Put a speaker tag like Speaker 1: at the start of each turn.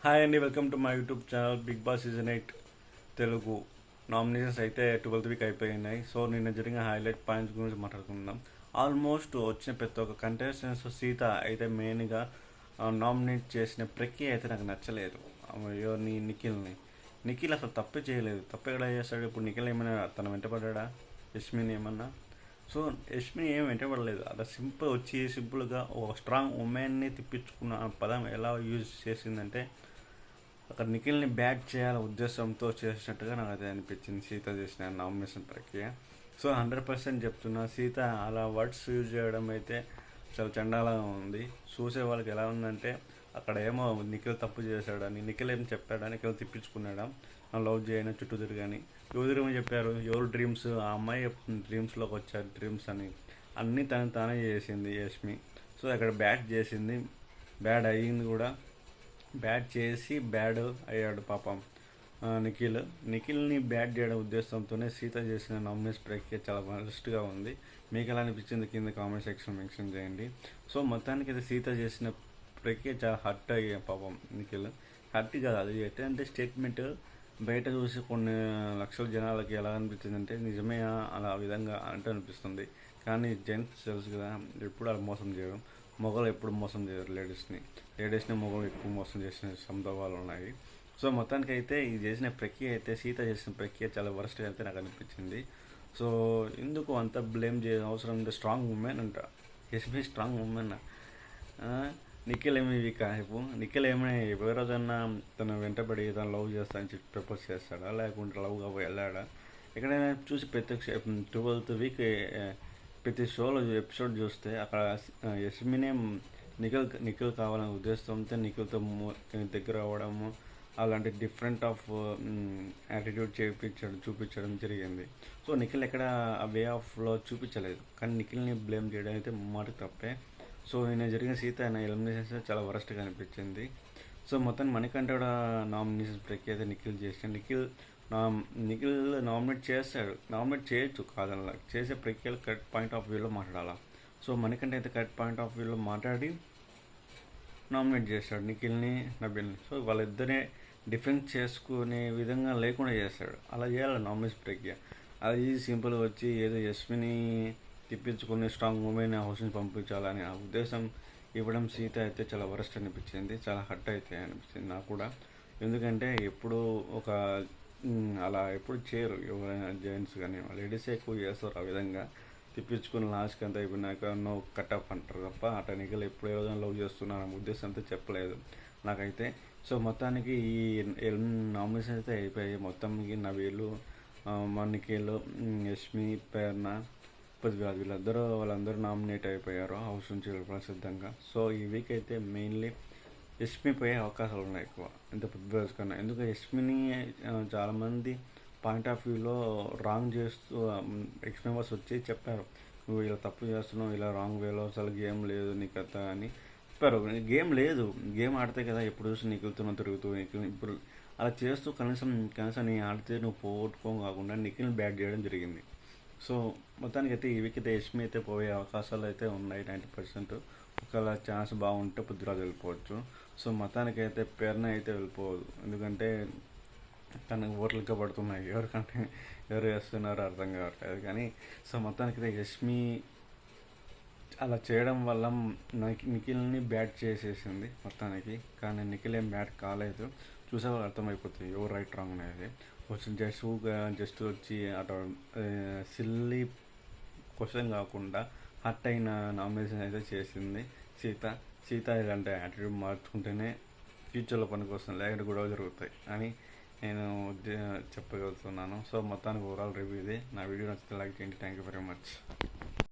Speaker 1: Hi అండి, welcome to my YouTube channel. Bigg Boss season 8 Telugu nominations అయితే 12th week అయిపోయినాయి. So నిన్న జరిగిన హైలైట్ పాయింట్స్ గురించి మాట్లాడుకుందాం. ఆల్మోస్ట్ వచ్చిన ప్రతి ఒక్క కంటెస్టెంట్స్ సీత అయితే మెయిన్గా నామినేట్ చేసిన ప్రక్రియ అయితే నాకు నచ్చలేదు. ఎవరిని? నిఖిల్ అసలు తప్పే చేయలేదు. తప్పు ఎక్కడ చేస్తాడు? ఇప్పుడు నిఖిల్ ఏమైనా తన వెంటపడ్డా? యస్మిన్ ఏమన్నా? సో యస్మిన్ ఏం వెంటపడలేదు. అలా సింపుల్గా ఒక స్ట్రాంగ్ ఉమెన్ని తిప్పించుకున్న పదం ఎలా యూజ్ చేసిందంటే అక్కడ నిఖిల్ని బ్యాట్ చేయాల ఉద్దేశంతో చేసినట్టుగా నాకు అది అనిపించింది సీత చేసిన నామినేషన్ ప్రక్రియ. సో 100% చెప్తున్నా, సీత అలా వర్డ్స్ యూజ్ చేయడం అయితే చాలా చండాలంగా ఉంది. చూసే వాళ్ళకి ఎలా ఉందంటే అక్కడ ఏమో నిఖిల్ తప్పు చేశాడని, నిఖిల్ ఏం చెప్పాడని, నిఖిల్ తిప్పించుకున్నాడా, లవ్ చేయని చుట్టూ తిరిగాని, ఎవరు చెప్పారు, ఎవరు డ్రీమ్స్, ఆ అమ్మాయి డ్రీమ్స్లోకి వచ్చారు, డ్రీమ్స్ అని అన్నీ తానే చేసింది యష్మి. సో అక్కడ బ్యాట్ చేసింది, బ్యాడ్ అయ్యింది కూడా. బ్యాట్ చేసి బ్యాడ్ అయ్యాడు పాపం నిఖిల్ని బ్యాట్ చేయడం ఉద్దేశంతోనే సీత చేసిన నామినేషన్ ప్రక్రియ చాలా వరస్ట్గా ఉంది. మీకు ఎలా అనిపించింది కింద కామెంట్ సెక్షన్ మెన్షన్ చేయండి. సో మొత్తానికి అయితే సీత చేసిన ప్రక్రియ చాలా హర్ట్ అయ్యా పాపం నిఖిల్. హర్ట్ కాదు, అది ఎట్లాంటి స్టేట్మెంట్ బయట చూసి కొన్ని లక్షల జనాలకి ఎలా అనిపించింది అంటే నిజమే అలా విధంగా అంటే అనిపిస్తుంది. కానీ జెంట్స్ తెలుసు కదా, ఎప్పుడు అలా మోసం చేయడం. మొగలు ఎప్పుడు మోసం చేయరు లేడీస్ని మొగలు ఎక్కువ మోసం చేసిన సందర్భాలు ఉన్నాయి. సో మొత్తానికి అయితే ఇది చేసిన ప్రక్రియ అయితే సీత చేసిన ప్రక్రియ చాలా వరస్ట్గా అయితే నాకు అనిపించింది. సో ఎందుకు అంత బ్లేమ్ చేయాల్సిన అవసరం ఉంది? స్ట్రాంగ్ ఉమెన్ అంట, ఎస్పీ స్ట్రాంగ్ ఉమెన్. నిఖిల్ ఏమి వీక్ చెప్పు? నిఖిల్ ఏమైనా ఏ రోజన్నా తన వెంటబడి తను లవ్ చేస్తానని చెప్పి ప్రపోజ్ చేస్తాడా, లేకుంటే లవ్గా వెళ్ళాడా? ఎక్కడైనా చూసి ప్రతి 12th వీక్ ప్రతి షోలో ఎపిసోడ్ చూస్తే అక్కడ యస్మినే నిఖిల్ కావాలనే ఉద్దేశంతో నిఖిల్తో దగ్గర అవ్వడము, అలాంటి డిఫరెంట్ ఆఫ్ యాటిట్యూడ్ చూపించడం జరిగింది. సో నిఖిల్ ఎక్కడ ఆ వే ఆఫ్లో చూపించలేదు. కానీ నిఖిల్ని బ్లేమ్ చేయడం అయితే మాట తప్పే. సో నిన్న జరిగిన సీత ఎలిమినేషన్స్ చాలా వరస్ట్గా అనిపించింది. సో మొత్తం మణికంఠ కూడా నామినేషన్ ప్రక్రియ అయితే నిఖిల్ చేసిన నిఖిల్ నామినేట్ చేస్తాడు, నామినేట్ చేయొచ్చు కాదనలా, చేసే ప్రక్రియలు కరెక్ట్ పాయింట్ ఆఫ్ వ్యూలో మాట్లాడాలా. సో మణికంఠ అయితే కరెక్ట్ పాయింట్ ఆఫ్ వ్యూలో మాట్లాడి నామినేట్ చేస్తాడు నిఖిల్ని, నబీల్ని. సో వాళ్ళిద్దరే డిఫెన్స్ చేసుకునే విధంగా లేకుండా చేస్తాడు. అలా చేయాలి నామినేషన్ ప్రక్రియ. అది సింపుల్గా వచ్చి ఏదో యస్మిని తిప్పించుకుని స్ట్రాంగ్ ఉమెన్ హౌస్ని పంపించాలని ఆ ఉద్దేశం ఇవ్వడం సీత అయితే చాలా వరస్ట్ అనిపించింది, చాలా హర్ట్ అయితే అనిపించింది నాకు కూడా. ఎందుకంటే ఎప్పుడు ఒక అలా ఎప్పుడు చేయరు ఎవరైనా, జెంట్స్ కానీ లేడీసే ఎక్కువ చేస్తారు ఆ విధంగా తిప్పించుకుని లాస్ట్కి అంతా అయిపోయినాక నో కటప్ అంటారు తప్ప అట నిఖిల్ ఎప్పుడు ఏదో లవ్ చేస్తున్నాను అనే ఉద్దేశంతో చెప్పలేదు నాకైతే. సో మొత్తానికి ఈ నామినేషన్ అయితే అయిపోయాయి. మొత్తానికి నవీలు, నిఖిల్, యష్మి, ప్రేరణ, పృథ్వీరాజ్ వాళ్ళందరూ నామినేట్ అయిపోయారు హౌస్ నుంచి వెళ్ళడం సిద్ధంగా. సో ఈ వీక్ అయితే మెయిన్లీ యష్మి పోయే అవకాశాలు ఉన్నాయి ఎక్కువ, ఇంత పృథ్వీరాజ్ కన్నా. ఎందుకంటే యష్మిని చాలామంది పాయింట్ ఆఫ్ వ్యూలో రాంగ్ చేస్తూ ఎక్స్ మెంబర్స్ వచ్చి చెప్పారు, నువ్వు ఇలా తప్పు చేస్తున్నావు, ఇలా రాంగ్ వేలో అసలు గేమ్ లేదు నీ కథ అని చెప్పారు. గేమ్ లేదు, గేమ్ ఆడితే కదా ఎప్పుడు చూసి నిఖిల్తున్నావు తిరుగుతూ ఇప్పుడు అలా చేస్తూ కనీసం నీ ఆడితే నువ్వు పోగొట్టుకో కాకుండా నిఖిల్ని బ్యాట్ చేయడం జరిగింది. సో మొత్తానికి అయితే ఈ వీక్ అయితే యష్మి అయితే పోయే అవకాశాలు అయితే ఉన్నాయి 90%. ఒకవేళ ఛాన్స్ బాగుంటే పృథ్వీరాజ్ వెళ్ళిపోవచ్చు. సో మొత్తానికి అయితే ప్రేరణ అయితే వెళ్ళిపోవద్దు, ఎందుకంటే తనకు ఓట్లకే పడుతున్నాయి, ఎవరికంటే ఎవరు వేస్తున్నారో అర్థం కావట్లేదు. కానీ సో మొత్తానికి అయితే యష్మి అలా చేయడం వల్ల నిఖిల్ని బ్యాట్ చేసేసింది మొత్తానికి. కానీ నిఖిల్ ఏం బ్యాట్ కాలేదు, చూసేవాళ్ళు అర్థమైపోతుంది ఎవరు రైట్ రాంగ్ అనేది. వచ్చి జస్ట్ వచ్చి అటు సిల్లీ క్వశ్చన్ కాకుండా హర్ట్ అయిన నామినేషన్ అయితే చేసింది సీత ఇలాంటి యాటిట్యూడ్ మార్చుకుంటేనే ఫ్యూచర్లో పనికి వస్తుంది, లేకపోతే గొడవ జరుగుతాయి అని నేను చెప్పగలుగుతున్నాను. సో మొత్తానికి ఓవరాల్ రివ్యూ ఇది. నా వీడియో నచ్చితే లైక్ చేయండి. Thank you very much.